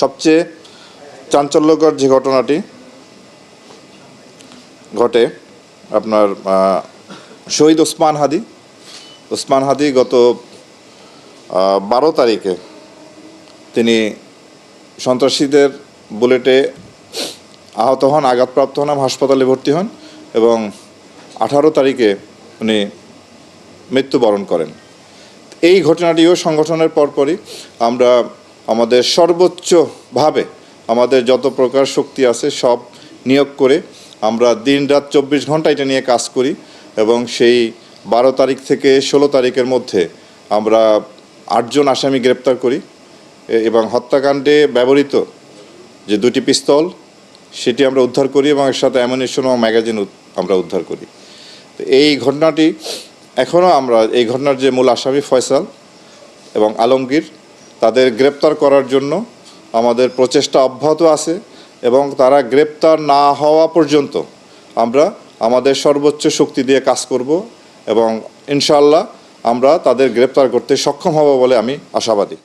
সবচেয়ে চাঞ্চল্যকর যে ঘটনাটি ঘটে আপনার শহীদ ওসমান হাদি গত 12 তারিখে তিনি সন্ত্রাসীদের বুলেটে আহত হন, আঘাতপ্রাপ্ত হন, হাসপাতালে ভর্তি হন এবং 18 তারিখে উনি মৃত্যুবরণ করেন। এই ঘটনাটিও সংগঠনের পরপরই আমরা আমাদের সর্বোচ্চভাবে আমাদের যত প্রকার শক্তি আছে সব নিয়োগ করে আমরা দিন-রাত 24 ঘন্টা এটা নিয়ে কাজ করি এবং সেই 12 তারিখ থেকে 16 তারিখের মধ্যে আমরা 8 জন আসামি গ্রেপ্তার করি এবং হত্যাকাণ্ডে ব্যবহৃত যে 2টি পিস্তল সেটি আমরা উদ্ধার করি এবং এর সাথে অ্যামুনিশন ও ম্যাগাজিন আমরা উদ্ধার করি। তো এই ঘটনাটি এখনও আমরা এই ঘটনার যে মূল আসামি ফয়সাল এবং আলমগীর তাদের গ্রেপ্তার করার জন্য আমাদের প্রচেষ্টা অব্যাহত আছে এবং তারা গ্রেপ্তার না হওয়া পর্যন্ত আমরা আমাদের সর্বোচ্চ শক্তি দিয়ে কাজ করব এবং ইনশাআল্লাহ আমরা তাদের গ্রেপ্তার করতে সক্ষম হব বলে আমি আশাবাদী।